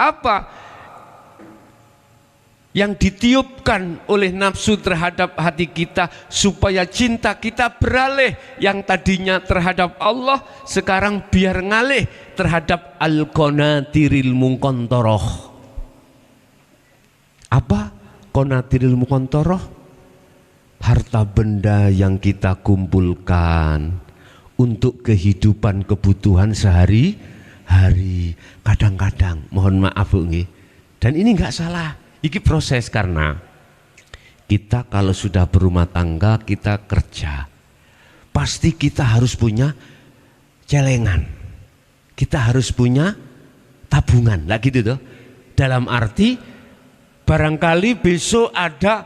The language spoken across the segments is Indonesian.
Apa yang ditiupkan oleh nafsu terhadap hati kita, supaya cinta kita beralih yang tadinya terhadap Allah, sekarang biar ngalih terhadap al-qanatiril muqantoroh. Apa qanatiril muqantoroh? Harta benda yang kita kumpulkan untuk kehidupan kebutuhan sehari-hari. Kadang-kadang, mohon maaf Bu nggih, dan ini nggak salah. Iki proses, karena kita kalau sudah berumah tangga, kita kerja, pasti kita harus punya celengan, kita harus punya tabungan lah gitu tuh. Dalam arti barangkali besok ada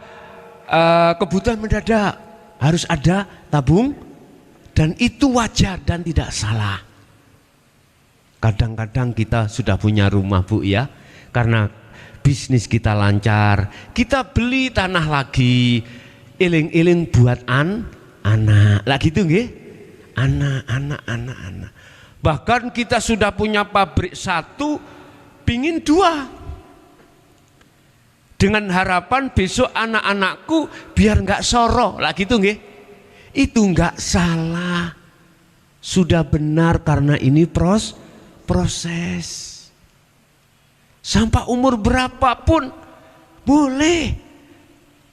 kebutuhan mendadak, harus ada tabung, dan itu wajar dan tidak salah. Kadang-kadang kita sudah punya rumah Bu ya, karena bisnis kita lancar, kita beli tanah lagi, iling-iling buat anak, lah gitu nggih, anak. Bahkan kita sudah punya pabrik satu, pingin dua, dengan harapan besok anak-anakku biar nggak soro, lah gitu nggih. Itu nggak salah, sudah benar, karena ini proses. Sampai umur berapapun boleh.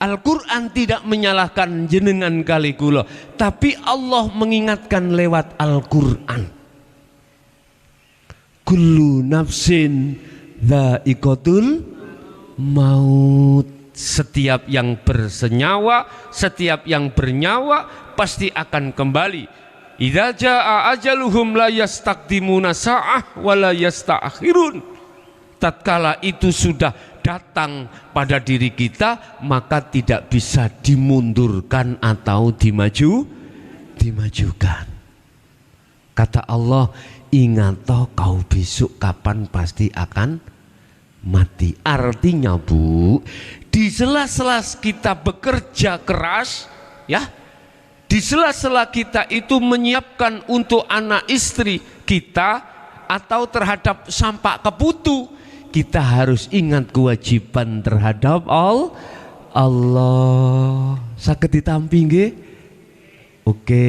Al-Quran tidak menyalahkan jenengan kali kula, tapi Allah mengingatkan lewat Al-Quran. Kullu nafsin dha'iqatul maut. Setiap yang bersenyawa, setiap yang bernyawa pasti akan kembali. Idza jaa ajaluhum la yastaqdimuna sa'ah wa la yasta'khirun. Tatkala itu sudah datang pada diri kita, maka tidak bisa dimundurkan atau dimajukan. Kata Allah, ingat toh kau besok kapan pasti akan mati. Artinya Bu, di sela-sela kita bekerja keras ya, di sela-sela kita itu menyiapkan untuk anak istri kita atau terhadap sampak keputu, kita harus ingat kewajiban terhadap Allah. Saged ditampi nggih? Oke.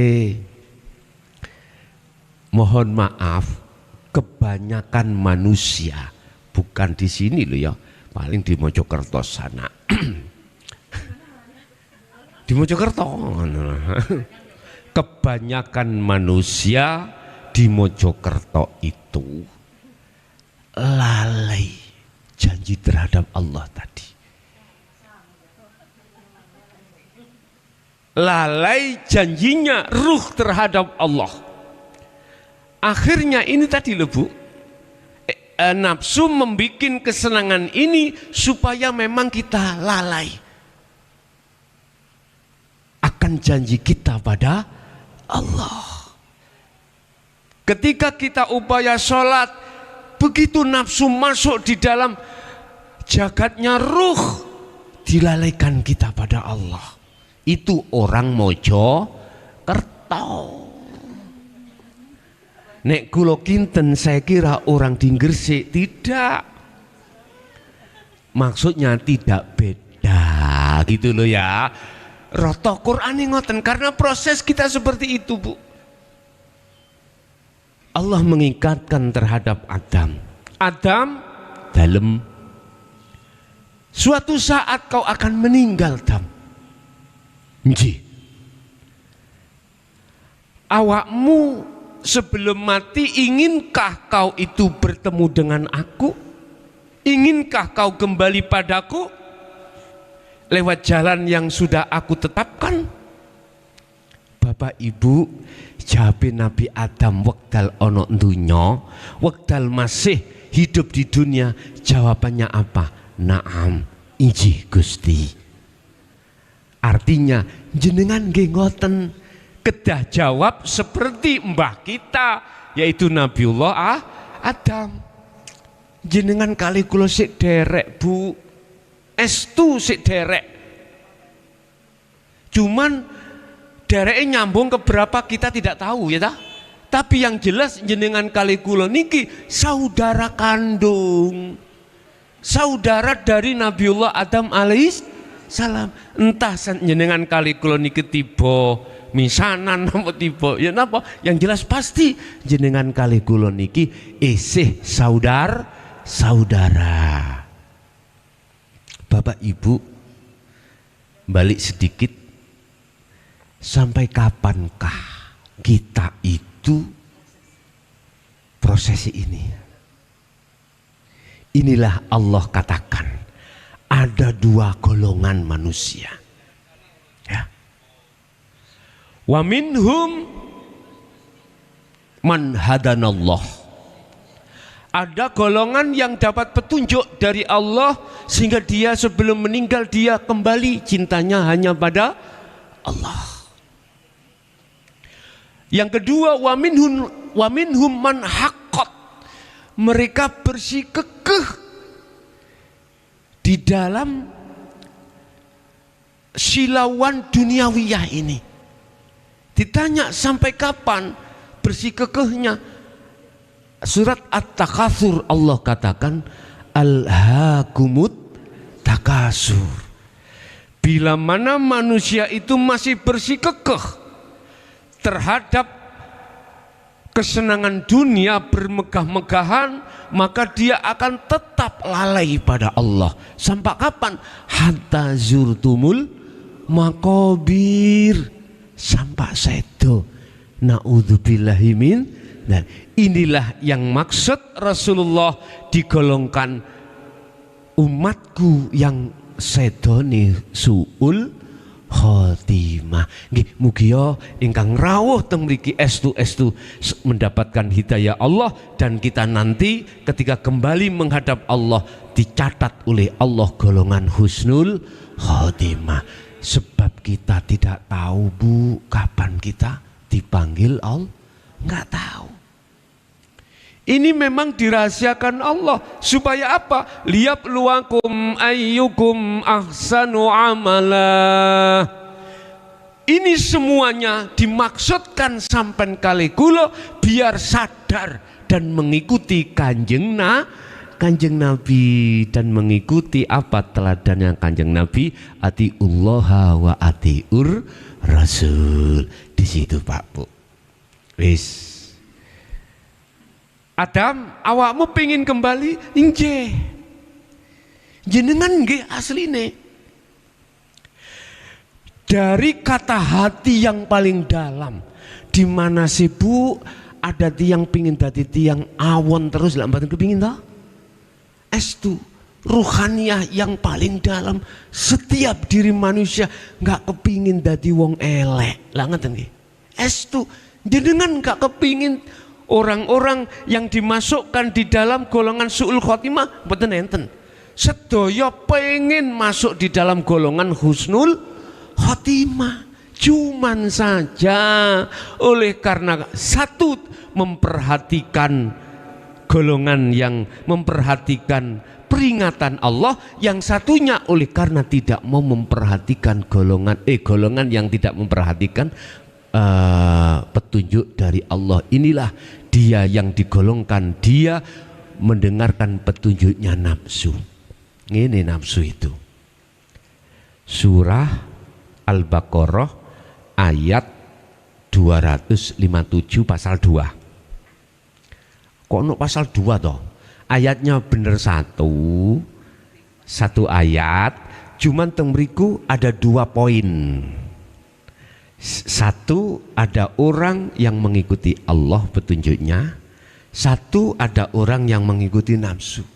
Mohon maaf, kebanyakan manusia, bukan di sini loh ya, paling di Mojokerto sana. Di Mojokerto. Kebanyakan manusia di Mojokerto itu lalai janji terhadap Allah tadi. Lalai janjinya ruh terhadap Allah. Akhirnya ini tadi loh Bu, nafsu membuat kesenangan ini supaya memang kita lalai akan janji kita pada Allah. Ketika kita upaya sholat, begitu nafsu masuk di dalam jagatnya ruh, dilalaikan kita pada Allah. Itu orang Mojokerto. Nek kula kinten saya kira orang di Gresik, tidak. Maksudnya tidak beda gitu loh ya. Roto Quran ngoten, karena proses kita seperti itu Bu. Allah mengikatkan terhadap Adam. Adam, dalem, suatu saat kau akan meninggal Adam. Nji. Awakmu sebelum mati, inginkah kau itu bertemu dengan aku? Inginkah kau kembali padaku lewat jalan yang sudah aku tetapkan? Bapak Ibu, jawab Nabi Adam wekdal ono dunya, wekdal masih hidup di dunia, jawabannya apa? Naam, injih Gusti. Artinya jenengan nggih ngoten, kedah jawab seperti mbah kita, yaitu Nabiullah Adam. Jenengan kali kula sik derek Bu, estu sik derek. Cuman dereknya nyambung ke berapa kita tidak tahu ya ta? Tapi yang jelas jenengan kali kula niki saudara kandung. saudara dari Nabiullah Adam alaihis salam. Entah jenengan kali kula niki tiba misanan napa tiba ya napa, yang jelas pasti jenengan kali kula niki isih saudara. Bapak Ibu, balik sedikit, sampai kapankah kita itu prosesi ini? Inilah Allah katakan ada dua golongan manusia, ya. Wa minhum man hadanallah. Ada golongan yang dapat petunjuk dari Allah sehingga dia sebelum meninggal dia kembali cintanya hanya pada Allah. Yang kedua, wa minhum man haqqat. Mereka bersikukuh di dalam silauan duniawiyah ini. Ditanya sampai kapan bersikukuhnya? Surat At-Takatsur Allah katakan alhaakumut takasur. Bila mana manusia itu masih bersikukuh terhadap kesenangan dunia bermegah-megahan, maka dia akan tetap lalai pada Allah. Sampai kapan? Hatta zurtumul makobir. Sampai sedo. Na'udzubillahi min. Dan inilah yang maksud Rasulullah digolongkan umatku yang sedone suul khotimah. Nggih, mugi ingkang rawuh teng mriki estu mendapatkan hidayah Allah, dan kita nanti ketika kembali menghadap Allah dicatat oleh Allah golongan husnul khotimah. Sebab kita tidak tahu, Bu, kapan kita dipanggil Allah, nggak tahu. Ini memang dirahasiakan Allah supaya apa? Liyabluwakum ayyukum ahsanu amala. Ini semuanya dimaksudkan sampai kali kula biar sadar dan mengikuti kanjeng Nabi dan mengikuti apa teladannya kanjeng Nabi, atiullaha wa atiur rasul. Di situ Pak Bu. Wis. Adam, awakmu pingin kembali? Injih. Jenengan nggih asline. Dari kata hati yang paling dalam, di mana sih Bu ada tiang pingin dadi tiang awon terus lah mboten kepingin toh? Estu ruhaniyah yang paling dalam setiap diri manusia nggak kepingin dadi wong elek. Lah ngeten nggih. Estu jenengan nggak kepingin orang-orang yang dimasukkan di dalam golongan su'ul khotimah mboten enten. Sedaya pengen masuk di dalam golongan husnul khotimah. Cuman saja oleh karena satu memperhatikan golongan yang memperhatikan peringatan Allah, yang satunya oleh karena tidak mau memperhatikan golongan yang tidak memperhatikan petunjuk dari Allah. Inilah dia yang digolongkan, dia mendengarkan petunjuknya nafsu. Ini nafsu itu. Surah Al-Baqarah ayat 257 pasal 2. Kok no pasal 2 toh? Ayatnya bener satu ayat, cuman teng mriku ada 2 poin. Satu, ada orang yang mengikuti Allah petunjuknya. Satu, ada orang yang mengikuti nafsu.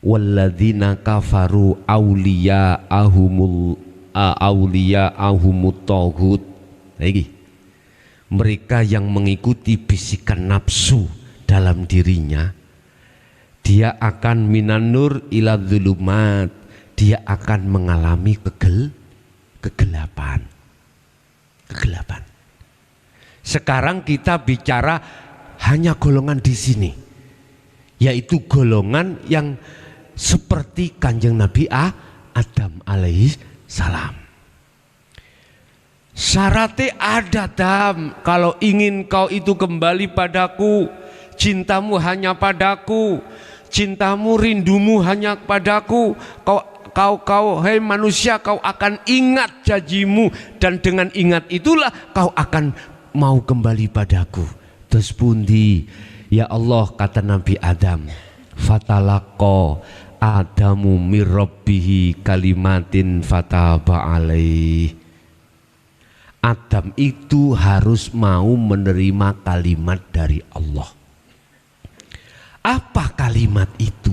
Walladzina kafaru awliya'ahumut taghut. Lagi. Mereka yang mengikuti bisikan nafsu dalam dirinya, dia akan minan nur ila dzulumat. Dia akan mengalami kegelapan. Sekarang kita bicara hanya golongan di sini, yaitu golongan yang seperti kanjeng Nabi Adam alaihi salam. Syaratnya ada, Adam, kalau ingin kau itu kembali padaku, cintamu hanya padaku, cintamu, rindumu hanya kepadaku. Kau hai manusia, kau akan ingat janjimu, dan dengan ingat itulah kau akan mau kembali padaku. Terus pundi ya Allah, kata Nabi Adam, fatalaqqa Adamu mirrabbihi kalimatin fataba alaih. Adam itu harus mau menerima kalimat dari Allah. Apa kalimat itu?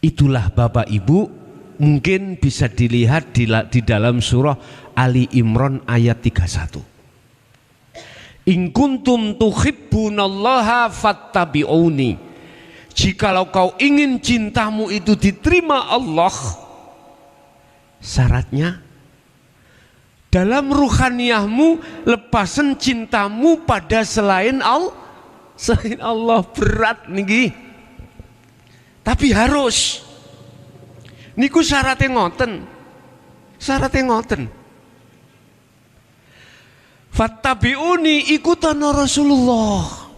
Itulah Bapak Ibu, mungkin bisa dilihat di dalam surah Ali Imran ayat 31. In kuntum tuhibbunallaha fattabi'uni. Jikalau kau ingin cintamu itu diterima Allah, syaratnya dalam ruhaniyahmu lepasan cintamu pada selain Allah. Selain Allah berat niki. Tapi harus niku syaratnya ngoten. Syaratnya ngoten. Fattabi'uni, ikutan Rasulullah.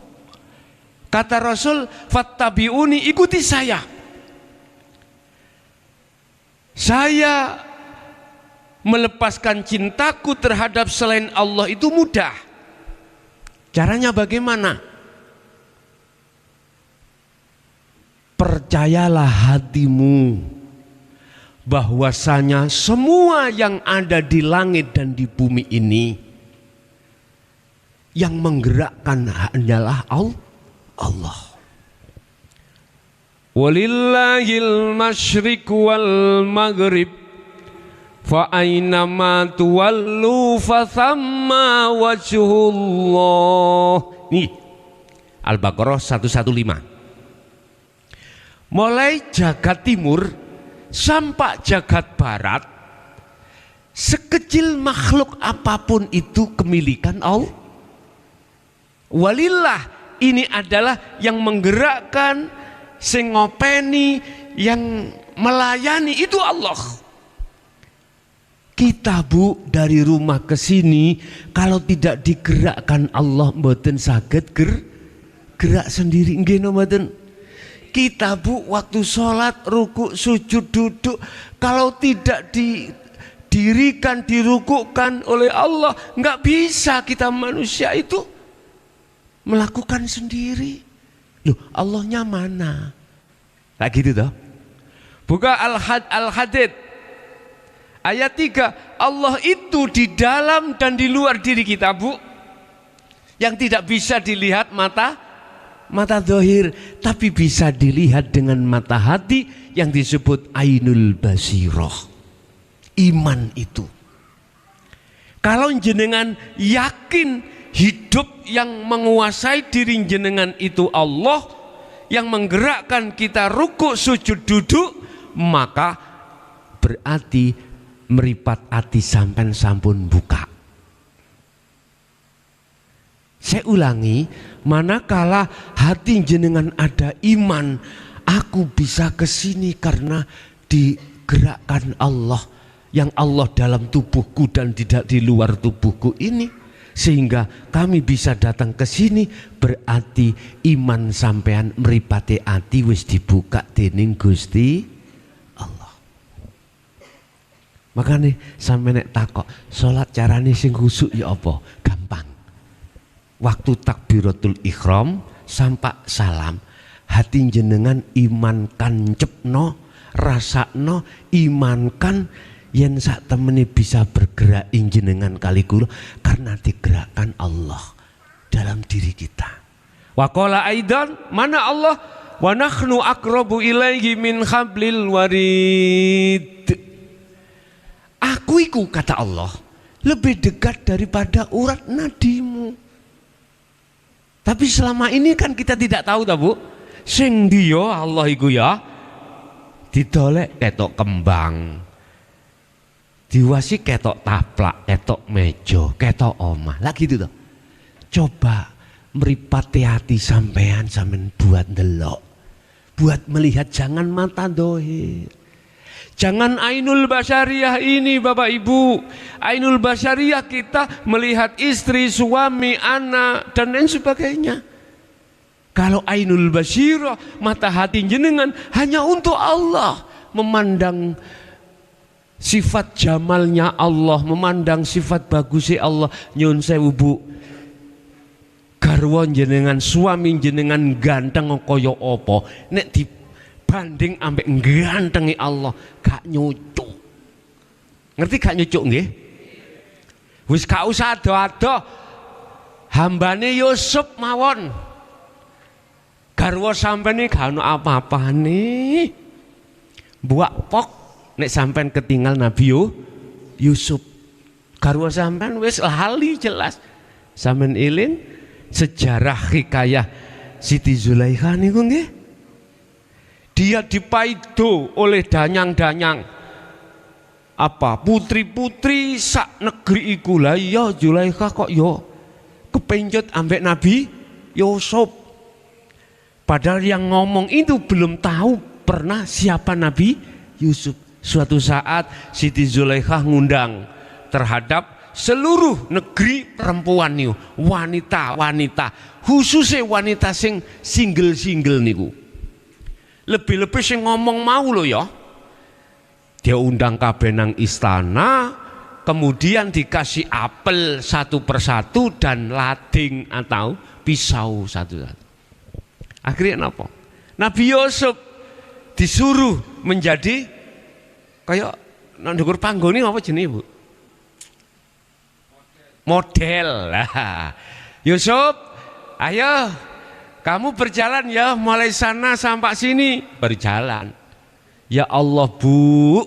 Kata Rasul, fattabi'uni, ikuti saya. Saya melepaskan cintaku terhadap selain Allah itu mudah. Caranya bagaimana? Percayalah hatimu bahwasanya semua yang ada di langit dan di bumi ini yang menggerakkan hanyalah Allah. Walillahil masyriq wal maghrib fa aynama tuwallu fa thamma wajhullah. Nih Al-Baqarah 115. Mulai jagat timur sampai jagat barat, sekecil makhluk apapun itu kemilikan Allah. Walillah, ini adalah yang menggerakkan, sing ngopeni, yang melayani itu Allah. Kita Bu dari rumah ke sini, kalau tidak digerakkan Allah mboten saged gerak sendiri, nggih no mboten. Kita Bu waktu sholat, ruku, sujud, duduk, kalau tidak didirikan, dirukukkan oleh Allah, nggak bisa kita manusia itu melakukan sendiri. Loh, Allahnya mana? Kayak gitu toh. Buka Al-Hadid ayat 3. Allah itu di dalam dan di luar diri kita Bu, yang tidak bisa dilihat mata zahir, tapi bisa dilihat dengan mata hati yang disebut ainul basirah. Iman itu. Kalau jenengan yakin hidup yang menguasai diri jenengan itu Allah, yang menggerakkan kita rukuk, sujud, duduk, maka berarti meripat hati sampai sampun buka. Saya ulangi, manakala hati jenengan ada iman, aku bisa kesini karena digerakkan Allah, yang Allah dalam tubuhku dan tidak di luar tubuhku ini, sehingga kami bisa datang ke sini, berarti iman sampean meripati hati wis dibuka dening Gusti Allah. Makanya sampe nek takok salat carane sing khusyuk ya apa? Gampang. Waktu takbiratul ihram sampai salam, hati jenengan imankan cepno, rasakno, imankan yen sak temene bisa bergerak jenengan kali kula karena digerakkan Allah dalam diri kita. Wa qala aidan, mana Allah, wa nahnu aqrabu ilaihi min hablil warid. Aku iku, kata Allah, lebih dekat daripada urat nadimu. Tapi selama ini kan kita tidak tahu tak Bu, sing dia Allah iku ya didolek ketok kembang, diwasi ketok taplak, ketok meja, ketok omah, lagi itu toh. Coba meripati hati sampean buat ndelok, buat melihat, jangan mata dohir. Jangan ainul basyariah ini Bapak Ibu. Ainul basyariah kita melihat istri, suami, anak dan lain sebagainya. Kalau ainul basirah, mata hati jenengan hanya untuk Allah, memandang sifat jamalnya Allah, memandang sifat bagusnya Allah. Nyun sewu Bu, garwa jenengan, suami jenengan ganteng kaya apa, nek dibanding ambek gantengi Allah gak nyucuk. Ngerti gak nyucuk nggih? Wis gak usah ado-ado, hambane Yusuf mawon, garwa sampeyan gak ono apa-apane. Buak pok nek sampean ketinggal Nabi Yusuf, garwa sampean wis lali jelas. Sampean eling sejarah hikayah Siti Zulaikha niku nggih. Dia dipaido oleh danyang-danyang apa putri-putri sak negeri iku. Lah ya Zulaikha kok yo kepencut ambek Nabi Yusuf. Padahal yang ngomong itu belum tahu pernah siapa Nabi Yusuf. Suatu saat Siti Zulaikha ngundang terhadap seluruh negeri perempuan niku, wanita-wanita, khususnya wanita sing single-single niku. Lebih-lebih sing ngomong mau lo ya. Dia undang kabeh nang istana, kemudian dikasih apel satu persatu dan lading atau pisau satu-satu. Akhirnya apa? Nabi Yusuf disuruh menjadi kayak nang ndukur panggone apa jenenge Bu? Model. Yusuf, ayo kamu berjalan ya, mulai sana sampai sini berjalan. Ya Allah Bu,